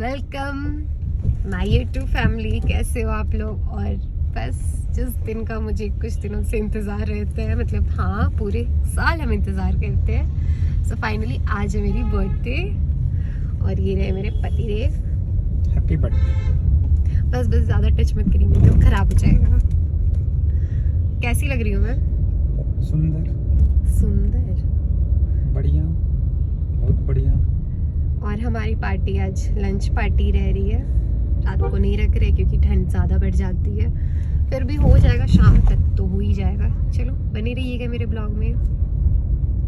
Welcome my YouTube family. कैसे हो आप लोग? और बस जिस दिन का मुझे कुछ दिनों से इंतज़ार रहता है, मतलब हाँ पूरे साल हम इंतज़ार करते हैं। सो फाइनली आज है मेरी बर्थडे और ये रहे मेरे पति देव। Happy birthday. बस ज़्यादा टच मत करिए, मेकअप खराब हो जाएगा। कैसी लग रही हूँ मैं? सुंदर, बढ़िया, बहुत बढ़िया। और हमारी पार्टी आज लंच पार्टी रह रही है। रात को नहीं रख रहे क्योंकि ठंड ज़्यादा बढ़ जाती है, फिर भी हो जाएगा, शाम तक तो हो ही जाएगा। चलो बने रहिएगा मेरे ब्लॉग में।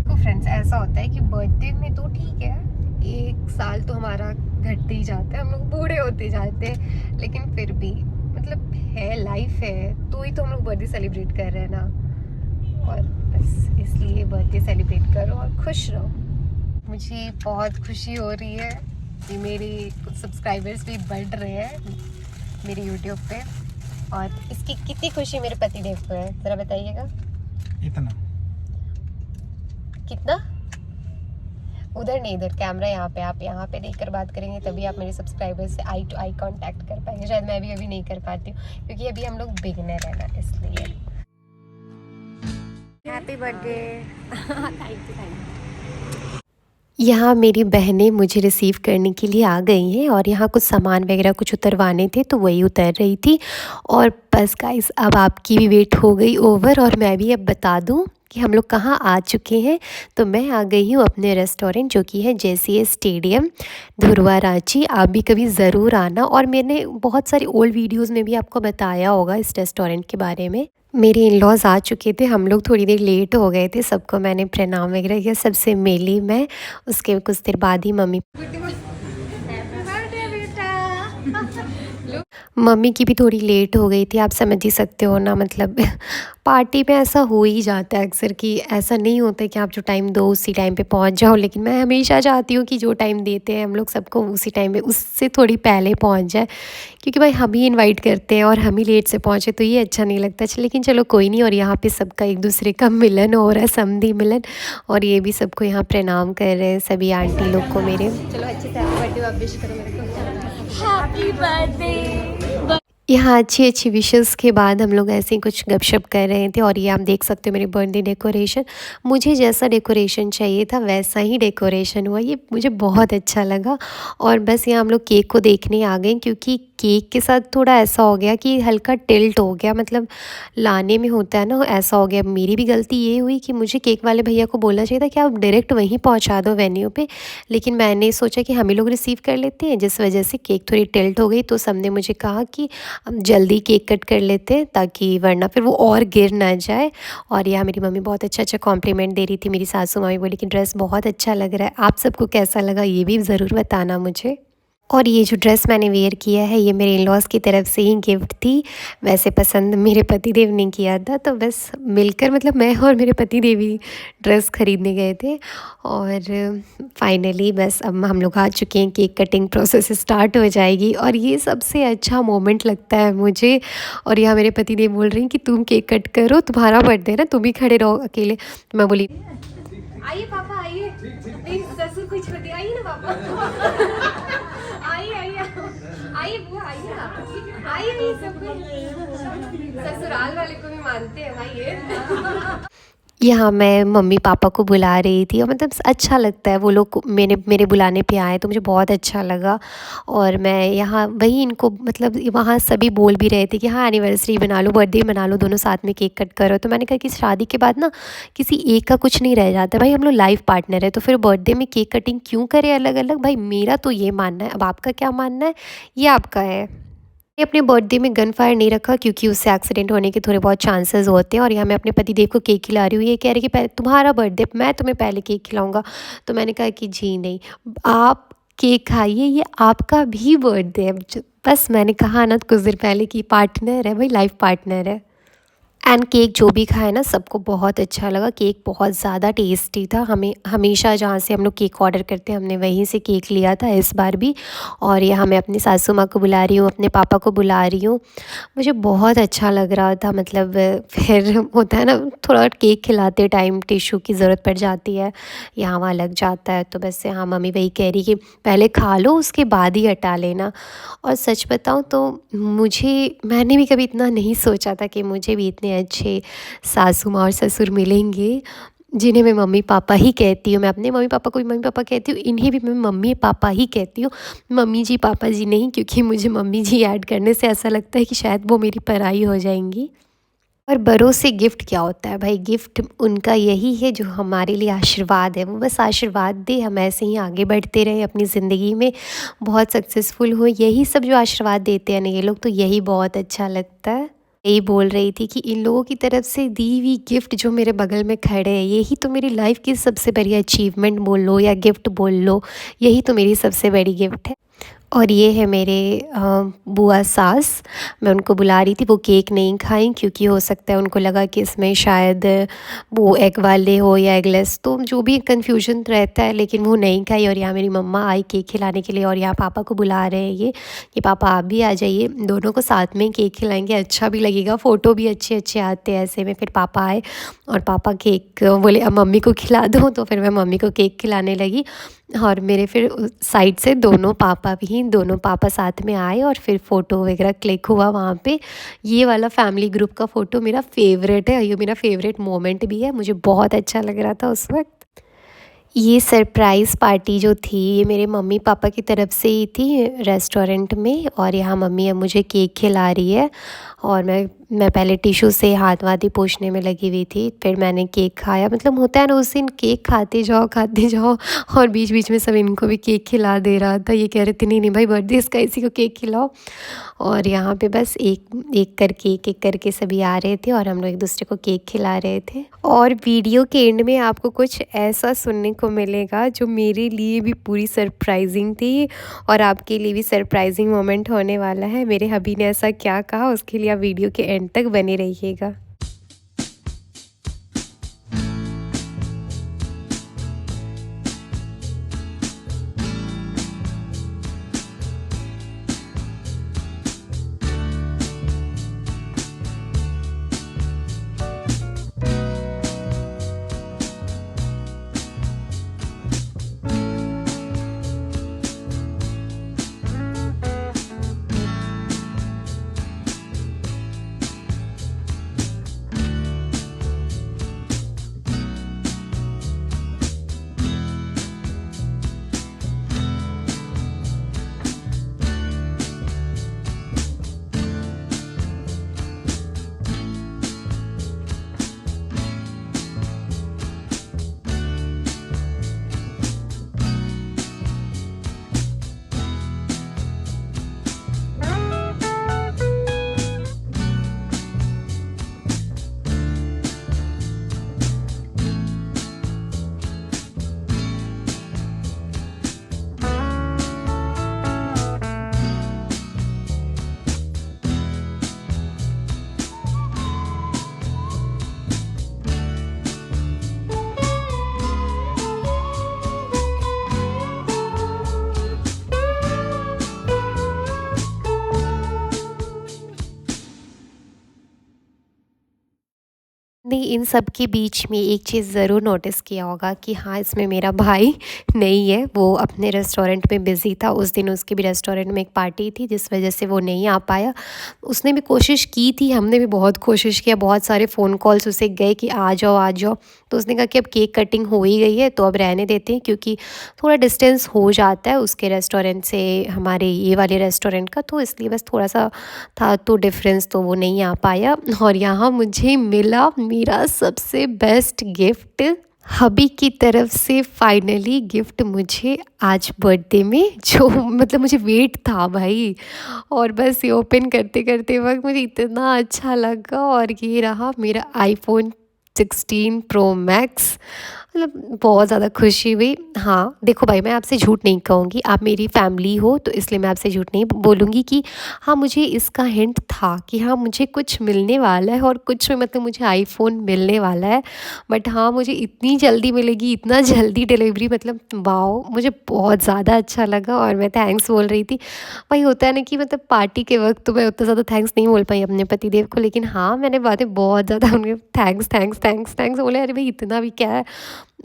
तो फ्रेंड्स ऐसा होता है कि बर्थडे में तो ठीक है, एक साल तो हमारा घटते ही जाता है, हम लोग बूढ़े होते जाते हैं, लेकिन फिर भी मतलब है, लाइफ है, तो ही तो हम लोग बर्थडे सेलिब्रेट कर रहे हैं ना। और बस इसलिए बर्थडे सेलिब्रेट करो और खुश रहो। मुझे बहुत खुशी हो रही है कि मेरे कुछ सब्सक्राइबर्स भी बढ़ रहे हैं मेरे यूट्यूब पे, और इसकी कितनी खुशी मेरे पति देव को है, ज़रा बताइएगा। इतना कितना? उधर नहीं, इधर कैमरा यहाँ पे, आप यहाँ पे देखकर बात करेंगे तभी आप मेरे सब्सक्राइबर्स से आई टू आई कांटेक्ट कर पाएंगे। शायद मैं भी अभी नहीं कर पाती हूँ क्योंकि अभी हम लोग बिगिनर है ना, इसलिए। Happy birthday. Thank you. यहाँ मेरी बहनें मुझे रिसीव करने के लिए आ गई हैं और यहाँ कुछ सामान वगैरह कुछ उतरवाने थे तो वही उतर रही थी। और बस गाइस अब आपकी भी वेट हो गई ओवर, और मैं भी अब बता दूँ कि हम लोग कहाँ आ चुके हैं। तो मैं आ गई हूँ अपने रेस्टोरेंट जो कि है JCA स्टेडियम, धुरवा, रांची। आप भी कभी ज़रूर आना, और मैंने बहुत सारी ओल्ड वीडियोज़ में भी आपको बताया होगा इस रेस्टोरेंट के बारे में। मेरे इन लॉज आ चुके थे, हम लोग थोड़ी देर लेट हो गए थे, सबको मैंने प्रणाम वगैरह किया, सबसे मिली मैं। उसके कुछ देर बाद ही मम्मी की भी थोड़ी लेट हो गई थी। आप समझ ही सकते हो ना, मतलब पार्टी में ऐसा हो ही जाता है अक्सर कि ऐसा नहीं होता कि आप जो टाइम दो उसी टाइम पे पहुंच जाओ, लेकिन मैं हमेशा चाहती हूँ कि जो टाइम देते हैं हम लोग सबको उसी टाइम पे उससे थोड़ी पहले पहुंच जाए, क्योंकि भाई हम ही इनवाइट करते हैं और हम ही लेट से पहुंचे तो ये अच्छा नहीं लगता। लेकिन चलो कोई नहीं। और यहाँ पे सबका एक दूसरे का मिलन हो रहा है, समधी मिलन, और ये भी सबको यहाँ प्रणाम कर रहे हैं सभी आंटी लोग को मेरे। चलो अच्छे से हैप्पी बर्थडे आप विश करो मेरे को। Happy birthday. यहाँ अच्छी अच्छी विशेस के बाद हम लोग ऐसे ही कुछ गपशप कर रहे थे, और ये आप देख सकते हो मेरे बर्थडे डेकोरेशन। मुझे जैसा डेकोरेशन चाहिए था वैसा ही डेकोरेशन हुआ, ये मुझे बहुत अच्छा लगा। और बस यहाँ हम लोग केक को देखने आ गए, क्योंकि केक के साथ थोड़ा ऐसा हो गया कि हल्का टिल्ट हो गया, मतलब लाने में होता है ना, ऐसा हो गया। मेरी भी गलती ये हुई कि मुझे केक वाले भैया को बोलना चाहिए था कि आप डायरेक्ट वहीं पहुँचा दो वेन्यू पे, लेकिन मैंने सोचा कि हम ही लोग रिसीव कर लेते हैं, जिस वजह से केक थोड़ी टिल्ट हो गई। तो सबने मुझे कहा कि हम जल्दी केक कट कर लेते हैं ताकि वरना फिर वो और गिर ना जाए। और यहाँ मेरी मम्मी बहुत अच्छा अच्छा कॉम्प्लीमेंट दे रही थी। मेरी सासू मामी बोली कि ड्रेस बहुत अच्छा लग रहा है, आप सबको कैसा लगा ये भी ज़रूर बताना मुझे। और ये जो ड्रेस मैंने वेयर किया है ये मेरे इन-लॉज़ की तरफ से ही गिफ्ट थी, वैसे पसंद मेरे पति देव ने किया था। तो बस मिलकर, मतलब मैं और मेरे पति देव ही ड्रेस ख़रीदने गए थे। और फाइनली बस अब हम लोग आ चुके हैं, केक कटिंग प्रोसेस स्टार्ट हो जाएगी, और ये सबसे अच्छा मोमेंट लगता है मुझे। और यहाँ मेरे पति देव बोल रही हैं कि तुम केक कट करो, तुम्हारा बर्थडे ना, तुम ही खड़े रहो अकेले। तो मैं बोली आइए पापा आइए, प्लीज ससुर को छोड़ दिया, आइए ना पापा। आइए आइए आइए बुआ, आइए ना, आइए, सब ससुराल वाले को भी मानते हैं भाई ये। यहाँ मैं मम्मी पापा को बुला रही थी, और मतलब अच्छा लगता है वो लोग मेरे बुलाने पे आए तो मुझे बहुत अच्छा लगा। और मैं यहाँ वही इनको, मतलब वहाँ सभी बोल भी रहे थे कि हाँ एनिवर्सरी बना लो, बर्थडे मना लो, दोनों साथ में केक कट करो। तो मैंने कहा कि शादी के बाद ना किसी एक का कुछ नहीं रह जाता भाई, हम लोग लाइफ पार्टनर है, तो फिर बर्थडे में केक कटिंग क्यों करें अलग अलग। भाई मेरा तो ये मानना है, अब आपका क्या मानना है ये आपका है। मैंने अपने बर्थडे में गन फायर नहीं रखा क्योंकि उससे एक्सीडेंट होने के थोड़े बहुत चांसेस होते हैं। और यहाँ मैं अपने पति देव को केक खिला रही हूँ, ये कह रहे कि पहले तुम्हारा बर्थडे, मैं तुम्हें पहले केक खिलाऊंगा। तो मैंने कहा कि जी नहीं, आप केक खाइए, ये आपका भी बर्थडे है। बस मैंने कहा ना कुछ देर पहले कि पार्टनर है भाई, लाइफ पार्टनर है। एंड केक जो भी खाया ना सबको बहुत अच्छा लगा। केक बहुत ज़्यादा टेस्टी था। हमें हमेशा जहाँ से हम लोग केक ऑर्डर करते हैं हमने वहीं से केक लिया था इस बार भी। और यहाँ मैं अपनी सासू माँ को बुला रही हूँ, अपने पापा को बुला रही हूँ। मुझे बहुत अच्छा लग रहा था। मतलब फिर होता है ना थोड़ा केक खिलाते टाइम टिश्यू की ज़रूरत पड़ जाती है, यहाँ वहाँ लग जाता है। तो बस हाँ मम्मी वही कह रही कि पहले खा लो उसके बाद ही हटा लेना। और सच बताऊँ तो मैंने भी कभी इतना नहीं सोचा था कि मुझे भी इतने अच्छे सासू माँ और ससुर मिलेंगे, जिन्हें मैं मम्मी पापा ही कहती हूँ। मैं अपने मम्मी पापा को भी मम्मी पापा कहती हूँ, इन्हें भी मैं मम्मी पापा ही कहती हूँ, मम्मी जी पापा जी नहीं, क्योंकि मुझे मम्मी जी ऐड करने से ऐसा लगता है कि शायद वो मेरी पराई हो जाएंगी। और बड़ों से गिफ्ट क्या होता है भाई, गिफ्ट उनका यही है जो हमारे लिए आशीर्वाद है। वो बस आशीर्वाद दे, हम ऐसे ही आगे बढ़ते रहें अपनी ज़िंदगी में, बहुत सक्सेसफुल हो। यही सब जो आशीर्वाद देते हैं ना ये लोग, तो यही बहुत अच्छा लगता है। यही बोल रही थी कि इन लोगों की तरफ से दी हुई गिफ्ट जो मेरे बगल में खड़े हैं, यही तो मेरी लाइफ की सबसे बड़ी अचीवमेंट बोल लो या गिफ्ट बोल लो, यही तो मेरी सबसे बड़ी गिफ्ट है। और ये है मेरे बुआ सास, मैं उनको बुला रही थी। वो केक नहीं खाईं क्योंकि हो सकता है उनको लगा कि इसमें शायद वो एग वाले हो या एगलेस, तो जो भी कन्फ्यूजन रहता है, लेकिन वो नहीं खाई। और यहाँ मेरी मम्मा आई केक खिलाने के लिए, और यहाँ पापा को बुला रहे हैं ये कि पापा आप भी आ जाइए, दोनों को साथ में केक खिलाएंगे, अच्छा भी लगेगा, फ़ोटो भी अच्छे अच्छे आते हैं ऐसे में। फिर पापा आए और पापा केक बोले अब मम्मी को खिला दो, तो फिर मैं मम्मी को केक खिलाने लगी। और मेरे फिर साइड से दोनों पापा साथ में आए और फिर फ़ोटो वगैरह क्लिक हुआ वहाँ पे। ये वाला फैमिली ग्रुप का फ़ोटो मेरा फेवरेट है, ये मेरा फेवरेट मोमेंट भी है, मुझे बहुत अच्छा लग रहा था उस वक्त। ये सरप्राइज़ पार्टी जो थी ये मेरे मम्मी पापा की तरफ से ही थी रेस्टोरेंट में। और यहाँ मम्मी अब मुझे केक खिला रही है, और मैं पहले टिश्यू से हाथ वाथ ही पोंछने में लगी हुई थी। फिर मैंने केक खाया। मतलब होता है ना उस दिन केक खाते जाओ, और बीच बीच में सब इनको भी केक खिला दे रहा था। ये कह रहे थे नहीं नहीं भाई बर्थडे इसका, इसी को केक खिलाओ। और यहाँ पे बस एक एक करके सभी आ रहे थे और हम लोग एक दूसरे को केक खिला रहे थे। और वीडियो के एंड में आपको कुछ ऐसा सुनने को मिलेगा जो मेरे लिए भी पूरी सरप्राइजिंग थी, और आपके लिए भी सरप्राइजिंग मोमेंट होने वाला है। मेरे हबी ने ऐसा क्या कहा उसके लिए आप वीडियो के एंड तक बने रहिएगा। नहीं, इन सब के बीच में एक चीज़ ज़रूर नोटिस किया होगा कि हाँ इसमें मेरा भाई नहीं है, वो अपने रेस्टोरेंट में बिज़ी था। उस दिन उसके भी रेस्टोरेंट में एक पार्टी थी जिस वजह से वो नहीं आ पाया। उसने भी कोशिश की थी, हमने भी बहुत कोशिश किया, बहुत सारे फ़ोन कॉल्स उसे गए कि आ जाओ आ जाओ। तो उसने कहा कि अब केक कटिंग हो ही गई है तो अब रहने देते हैं, क्योंकि थोड़ा डिस्टेंस हो जाता है उसके रेस्टोरेंट से हमारे ये वाले रेस्टोरेंट का, तो इसलिए बस थोड़ा सा था तो डिफरेंस, तो वो नहीं आ पाया। और यहाँ मुझे मिला मेरा सबसे बेस्ट गिफ्ट, हबी की तरफ से फाइनली गिफ्ट मुझे आज बर्थडे में, जो मतलब मुझे वेट था भाई। और बस ये ओपन करते करते वक्त मुझे इतना अच्छा लगा, और ये रहा मेरा iPhone 16 Pro Max। मतलब बहुत ज़्यादा खुशी हुई। हाँ, देखो भाई, मैं आपसे झूठ नहीं कहूँगी, आप मेरी फैमिली हो तो इसलिए मैं आपसे झूठ नहीं बोलूँगी कि हाँ, मुझे इसका हिंट था कि हाँ, मुझे कुछ मिलने वाला है और कुछ में मतलब मुझे आईफ़ोन मिलने वाला है। बट हाँ, मुझे इतनी जल्दी मिलेगी, इतना जल्दी डिलीवरी, मतलब वॉव! मुझे बहुत ज़्यादा अच्छा लगा और मैं थैंक्स बोल रही थी। वही होता है ना कि मतलब पार्टी के वक़्त तो मैं उतना ज़्यादा थैंक्स नहीं बोल पाई अपने पतिदेव को, लेकिन हाँ, मैंने बाद में बहुत ज़्यादा उन्हें थैंक्स, थैंक्स, थैंक्स, थैंक्स बोले। अरे भाई, इतना भी क्या है।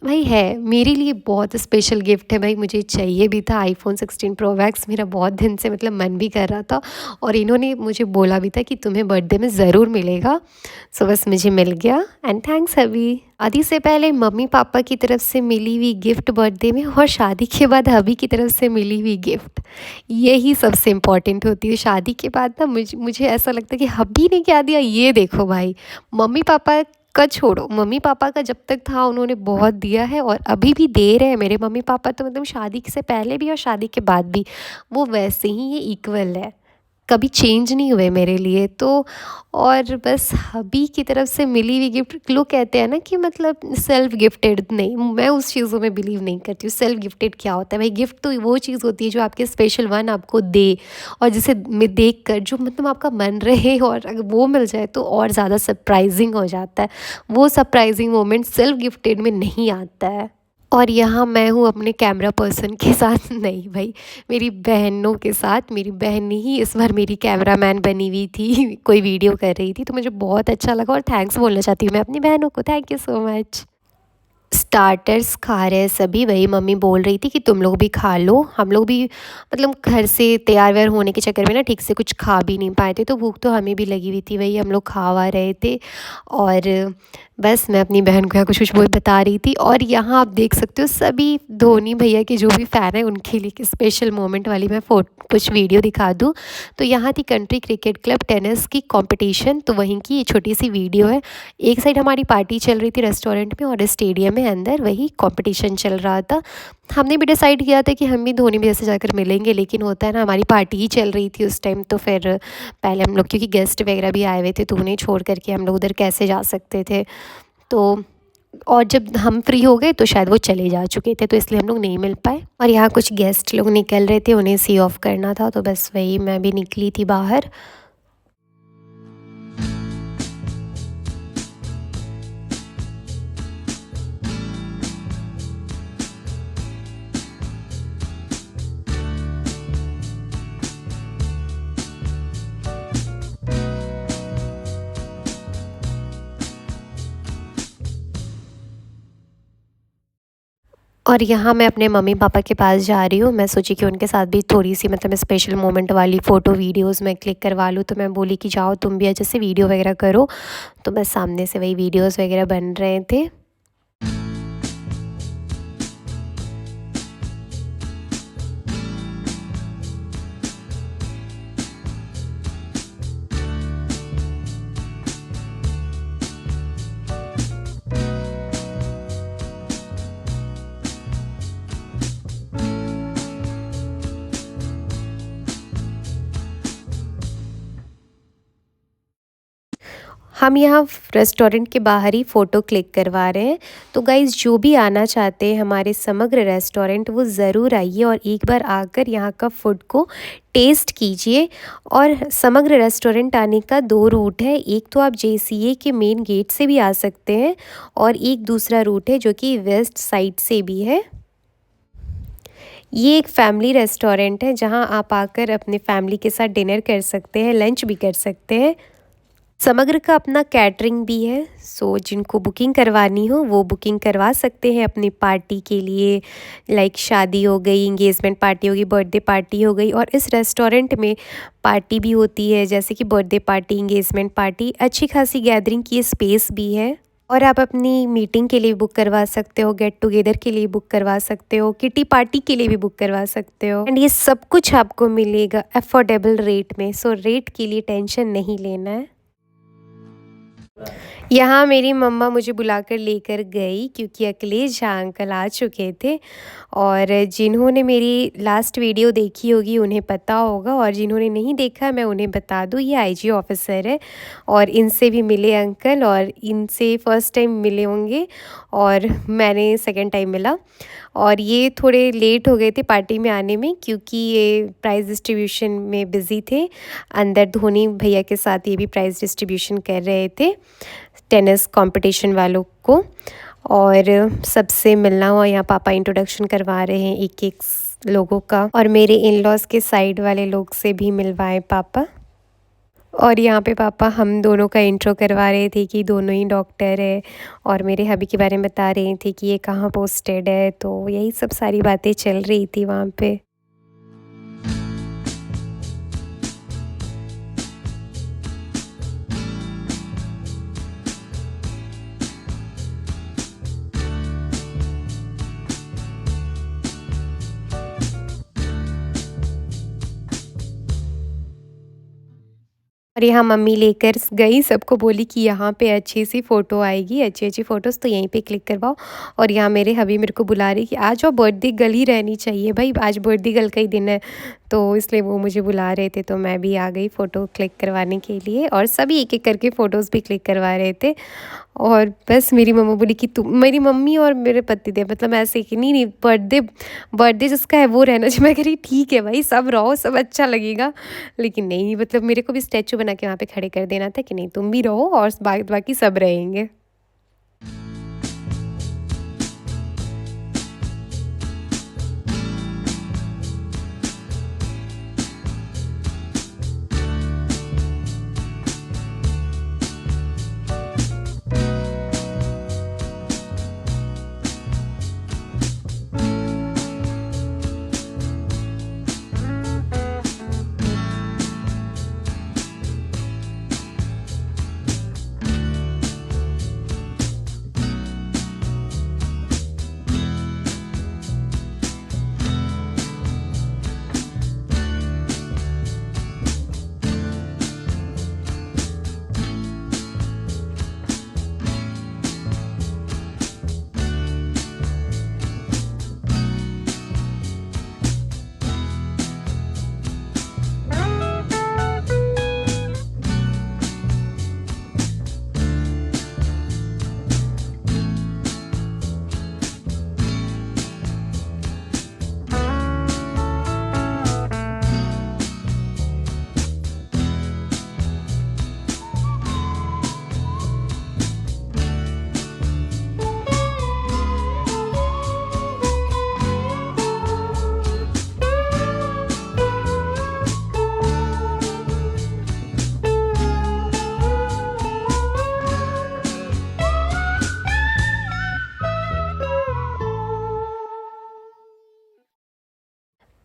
भाई है, मेरे लिए बहुत स्पेशल गिफ्ट है भाई, मुझे चाहिए भी था आईफ़ोन 16 प्रो मैक्स, मेरा बहुत दिन से मतलब मन भी कर रहा था और इन्होंने मुझे बोला भी था कि तुम्हें बर्थडे में ज़रूर मिलेगा। सो बस मुझे मिल गया एंड थैंक्स हबी। शादी से पहले मम्मी-पापा की तरफ से मिली हुई गिफ्ट बर्थडे में और शादी के बाद हबी की तरफ से मिली हुई गिफ्ट, यही सबसे इम्पोर्टेंट होती है। शादी के बाद ना मुझे ऐसा लगता है कि हबी ने क्या दिया ये देखो भाई, मम्मी-पापा का छोड़ो, मम्मी-पापा का जब तक था उन्होंने बहुत दिया है और अभी भी दे रहे हैं मेरे मम्मी-पापा, तो मतलब शादी से पहले भी और शादी के बाद भी वो वैसे ही ये इक्वल है, कभी चेंज नहीं हुए मेरे लिए। तो और बस हबी की तरफ से मिली हुई गिफ्ट, लोग कहते हैं ना कि मतलब सेल्फ गिफ्टेड, नहीं, मैं उस चीज़ों में बिलीव नहीं करती हूँ। सेल्फ गिफ्टेड क्या होता है भाई? गिफ्ट तो वो चीज़ होती है जो आपके स्पेशल वन आपको दे और जिसे में देख कर जो मतलब आपका मन रहे और अगर वो मिल जाए तो और ज़्यादा सरप्राइजिंग हो जाता है। वो सरप्राइजिंग मोमेंट सेल्फ गिफ्टेड में नहीं आता है। और यहाँ मैं हूँ अपने कैमरा पर्सन के साथ, नहीं भाई, मेरी बहनों के साथ। मेरी बहन ही इस बार मेरी कैमरामैन बनी हुई थी, कोई वीडियो कर रही थी, तो मुझे बहुत अच्छा लगा और थैंक्स बोलना चाहती हूँ मैं अपनी बहनों को। Thank you so much. Starters खा रहे हैं सभी, वही मम्मी बोल रही थी कि तुम लोग भी खा लो। हम लोग भी मतलब घर से तैयार वैयार होने के चक्कर में ना ठीक से कुछ खा भी नहीं पाए थे, तो भूख तो हमें भी लगी हुई थी, वही हम लोग खा वा रहे थे। और बस मैं अपनी बहन को यहाँ कुछ वो बता रही थी। और यहाँ आप देख सकते हो सभी धोनी भैया के जो भी फ़ैन है उनके लिए स्पेशल मोमेंट वाली मैं कुछ वीडियो दिखा दूँ। तो यहाँ थी कंट्री क्रिकेट क्लब टेनिस की कंपटीशन, तो वहीं की ये छोटी सी वीडियो है। एक साइड हमारी पार्टी चल रही थी रेस्टोरेंट में और स्टेडियम में अंदर वही कंपटीशन चल रहा था। हमने भी डिसाइड किया था कि हम भी धोनी भैया से जाकर मिलेंगे, लेकिन होता है ना, हमारी पार्टी ही चल रही थी उस टाइम, तो फिर पहले हम लोग, क्योंकि गेस्ट वगैरह भी आए हुए थे, तो उन्हें छोड़ करके हम लोग उधर कैसे जा सकते थे। तो और जब हम फ्री हो गए तो शायद वो चले जा चुके थे, तो इसलिए हम लोग नहीं मिल पाए। और यहाँ कुछ गेस्ट लोग निकल रहे थे, उन्हें सी ऑफ करना था, तो बस वही मैं भी निकली थी बाहर। और यहाँ मैं अपने मम्मी पापा के पास जा रही हूँ। मैं सोची कि उनके साथ भी थोड़ी-सी मतलब स्पेशल मोमेंट वाली फ़ोटो वीडियोज़ मैं क्लिक करवा लूँ, तो मैं बोली कि जाओ तुम भी अच्छे से वीडियो वगैरह करो। तो बस सामने से वही वीडियोज़ वगैरह बन रहे थे। हम यहाँ रेस्टोरेंट के बाहर ही फ़ोटो क्लिक करवा रहे हैं। तो गाइज़, जो भी आना चाहते हैं हमारे समग्र रेस्टोरेंट, वो ज़रूर आइए और एक बार आकर यहाँ का फ़ूड को टेस्ट कीजिए। और समग्र रेस्टोरेंट आने का 2 रूट है, एक तो आप जेसीए के मेन गेट से भी आ सकते हैं और एक दूसरा रूट है जो कि वेस्ट साइड से भी है। ये एक फैमिली रेस्टोरेंट है जहाँ आप आकर अपने फैमिली के साथ डिनर कर सकते हैं, लंच भी कर सकते हैं। समग्र का अपना कैटरिंग भी है, सो जिनको बुकिंग करवानी हो वो बुकिंग करवा सकते हैं अपनी पार्टी के लिए। लाइक शादी हो गई, इंगेजमेंट पार्टी हो गई, बर्थडे पार्टी हो गई। और इस रेस्टोरेंट में पार्टी भी होती है, जैसे कि बर्थडे पार्टी, इंगेजमेंट पार्टी, अच्छी खासी गैदरिंग की स्पेस भी है। और आप अपनी मीटिंग के लिए बुक करवा सकते हो, गेट टुगेदर के लिए बुक करवा सकते हो, किटी पार्टी के लिए भी बुक करवा सकते हो। एंड ये सब कुछ आपको मिलेगा अफोर्डेबल रेट में, सो रेट के लिए टेंशन नहीं लेना है। यहाँ मेरी मम्मा मुझे बुलाकर लेकर गई क्योंकि अखिलेश झा अंकल आ चुके थे और जिन्होंने मेरी लास्ट वीडियो देखी होगी उन्हें पता होगा और जिन्होंने नहीं देखा मैं उन्हें बता दूँ, ये आईजी ऑफिसर है और इनसे भी मिले अंकल और इनसे फ़र्स्ट टाइम मिले होंगे और मैंने सेकंड टाइम मिला। और ये थोड़े लेट हो गए थे पार्टी में आने में क्योंकि ये प्राइज़ डिस्ट्रीब्यूशन में बिज़ी थे। अंदर धोनी भैया के साथ ये भी प्राइज़ डिस्ट्रीब्यूशन कर रहे थे टेनिस कंपटीशन वालों को और सबसे मिलना हुआ। यहाँ पापा इंट्रोडक्शन करवा रहे हैं एक एक लोगों का और मेरे इन लॉज के साइड वाले लोग से भी मिलवाए पापा। और यहाँ पे पापा हम दोनों का इंट्रो करवा रहे थे कि दोनों ही डॉक्टर है और मेरे हबी के बारे में बता रहे थे कि ये कहाँ पोस्टेड है, तो यही सब सारी बातें चल रही थी वहाँ पे। और यहाँ मम्मी लेकर गई, सबको बोली कि यहाँ पे अच्छी सी फ़ोटो आएगी, अच्छी अच्छी फ़ोटोज़ तो यहीं पे क्लिक करवाओ। और यहाँ मेरे हबी मेरे को बुला रही कि आज और बर्थडे गर्ल ही रहनी चाहिए भाई, आज बर्थडे गर्ल का ही दिन है, तो इसलिए वो मुझे बुला रहे थे तो मैं भी आ गई फ़ोटो क्लिक करवाने के लिए और सभी एक एक करके फ़ोटोज़ भी क्लिक करवा रहे थे। और बस मेरी मम्मा बोली कि तुम, मेरी मम्मी और मेरे पति देव मतलब ऐसे कि नहीं बर्थडे बर्थडे जिसका है वो रहना चाहिए। मैं कह रही ठीक है भाई, सब रहो, सब अच्छा लगेगा, लेकिन नहीं मतलब मेरे को भी स्टैचू बना के वहाँ पे खड़े कर देना था कि नहीं तुम भी रहो और बाकी सब रहेंगे।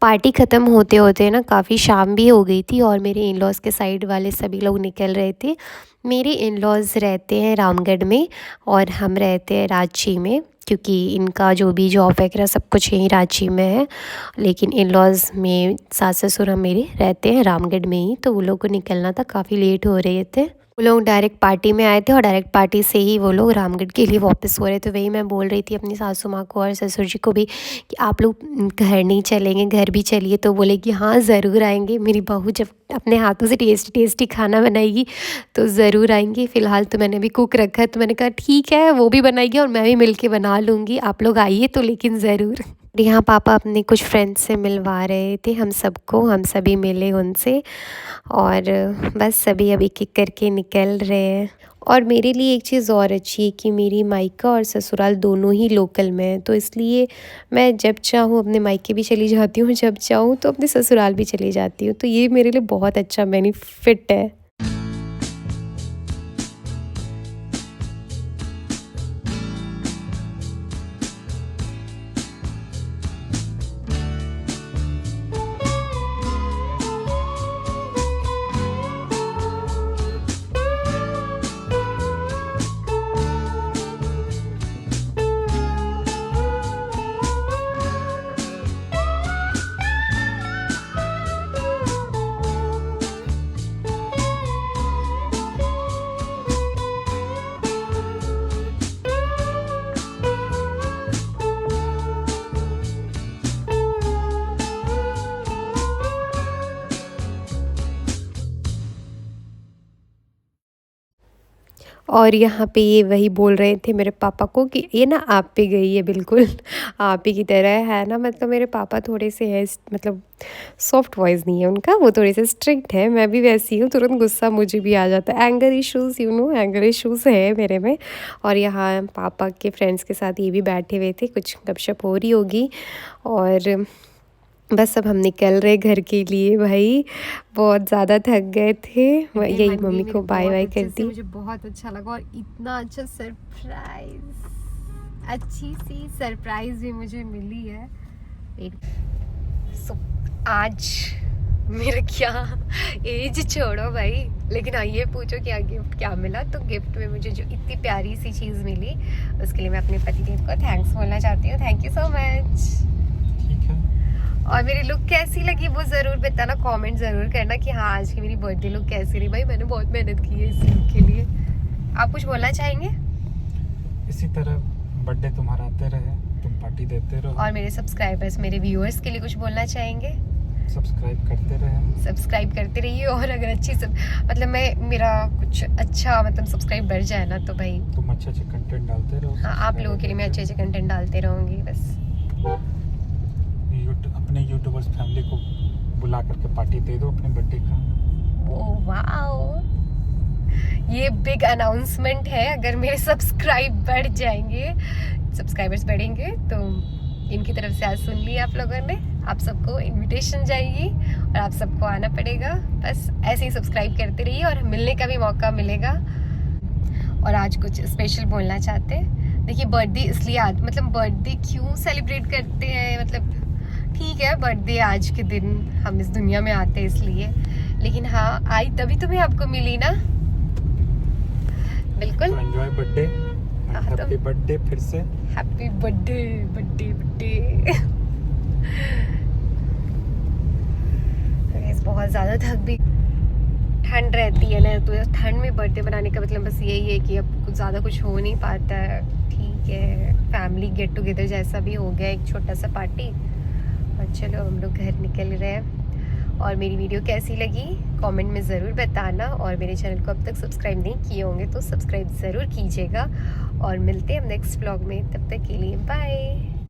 पार्टी ख़त्म होते होते ना काफ़ी शाम भी हो गई थी और मेरे इन लॉज़ के साइड वाले सभी लोग निकल रहे थे। मेरे इन लॉज़ रहते हैं रामगढ़ में और हम रहते हैं रांची में क्योंकि इनका जो भी जॉब वगैरह सब कुछ यहीं रांची में है, लेकिन इन लॉज़ में सास ससुर हम मेरे रहते हैं रामगढ़ में ही, तो वो लोग को निकलना था, काफ़ी लेट हो रहे थे। वो लोग डायरेक्ट पार्टी में आए थे और डायरेक्ट पार्टी से ही वो लोग रामगढ़ के लिए वापस हो रहे थे। वही मैं बोल रही थी अपनी सासू माँ को और ससुर जी को भी कि आप लोग घर नहीं चलेंगे, घर भी चलिए, तो बोले कि हाँ ज़रूर आएंगे। मेरी बहू जब अपने हाथों से टेस्टी टेस्टी खाना बनाएगी तो ज़रूर आएंगे। फ़िलहाल तो मैंने अभी कुक रखा है, तो मैंने कहा ठीक है वो भी बनाएगी और मैं भी मिल के बना लूँगी, आप लोग आइए तो लेकिन ज़रूर। यहाँ पापा अपने कुछ फ्रेंड्स से मिलवा रहे थे हम सबको, हम सभी मिले उनसे और बस सभी अभी किक करके निकल रहे हैं। और मेरे लिए एक चीज़ और अच्छी है कि मेरी मायका और ससुराल दोनों ही लोकल में है, तो इसलिए मैं जब चाहूँ अपने मायके भी चली जाती हूँ, जब चाहूँ तो अपने ससुराल भी चली जाती हूँ, तो ये मेरे लिए बहुत अच्छा बेनिफिट है। और यहाँ पे ये वही बोल रहे थे मेरे पापा को कि ये ना आप पे गई है, बिल्कुल आप ही की तरह है ना। मतलब मेरे पापा थोड़े से है, मतलब सॉफ्ट वॉइस नहीं है उनका, वो थोड़े से स्ट्रिक्ट है। मैं भी वैसी हूँ, तुरंत गुस्सा मुझे भी आ जाता है। Anger issues, you know, anger issues है मेरे में। और यहाँ पापा के फ्रेंड्स के साथ ये भी बैठे हुए थे, कुछ गपशप हो रही होगी। और बस अब हम निकल रहे घर के लिए। भाई बहुत ज़्यादा थक गए थे, यही मम्मी को बाय बाय कर दी। मुझे बहुत अच्छा लगा और इतना अच्छा सरप्राइज, अच्छी सी सरप्राइज भी मुझे मिली है। सो आज मेरा क्या एज छोड़ो भाई, लेकिन हाँ ये पूछो क्या गिफ्ट क्या मिला, तो गिफ्ट में मुझे जो इतनी प्यारी सी चीज़ मिली उसके लिए मैं अपने पतिदेव को थैंक्स बोलना चाहती हूँ। Thank you so much. ठीक है। और मेरी लुक कैसी लगी वो ज़रूर बताना, कमेंट ज़रूर करना कि हाँ आज की मेरी बर्थडे लुक कैसी रही। भाई मैंने बहुत मेहनत की है इस लुक के लिए। आप कुछ बोलना चाहेंगे? इसी तरह बर्थडे तुम्हारा आते रहे, तुम पार्टी देते रहो। और मेरे सब्सक्राइबर्स, मेरे व्यूअर्स के लिए कुछ बोलना चाहेंगे? सब्सक्राइब करते रहे, सब्सक्राइब करते रहिए। और अगर अच्छी मतलब मेरा कुछ अच्छा मतलब सब्सक्राइब बढ़ जाए ना तो भाई तुम अच्छे कंटेंट डालते रहो। हाँ, आप लोगों के लिए मैं अच्छे कंटेंट डालते रहूँगी। बस अपने यूट्यूबर्स फैमिली को बुला करके पार्टी दे दो अपने बर्थडे का। ओ वाओ, ये बिग अनाउंसमेंट है। अगर मेरे सब्सक्राइब बढ़ जाएंगे, सब्सक्राइबर्स बढ़ेंगे, तो इनकी तरफ से आज सुन लिया आप लोगों ने। आप सबको इनविटेशन जाएगी और आप सबको आना पड़ेगा। बस ऐसे ही सब्सक्राइब करते रहिए और मिलने का भी मौका मिलेगा। और आज कुछ स्पेशल बोलना चाहते हैं। देखिए बर्थडे इसलिए मतलब बर्थडे क्यों सेलिब्रेट करते हैं, मतलब ठीक है बर्थडे आज के दिन हम इस दुनिया में आते हैं इसलिए, लेकिन हाँ आई तभी तुम्हें आपको मिली ना। बिल्कुल एंजॉय बर्थडे, हैप्पी बर्थडे फिर से, हैप्पी बर्थडे बर्थडे बर्थडे। बहुत ज़्यादा थक भी, ठंड रहती है ना, तो ठंड में बर्थडे बनाने का मतलब बस यही है कि अब कुछ ज़्यादा कुछ हो नहीं पाता है। ठीक है, फैमिली गेट टुगेदर जैसा भी हो गया, एक छोटा सा पार्टी। और चलो हम लोग घर निकल रहे हैं। और मेरी वीडियो कैसी लगी कमेंट में ज़रूर बताना। और मेरे चैनल को अब तक सब्सक्राइब नहीं किए होंगे तो सब्सक्राइब ज़रूर कीजिएगा। और मिलते हैं हम नेक्स्ट व्लॉग में, तब तक के लिए बाय।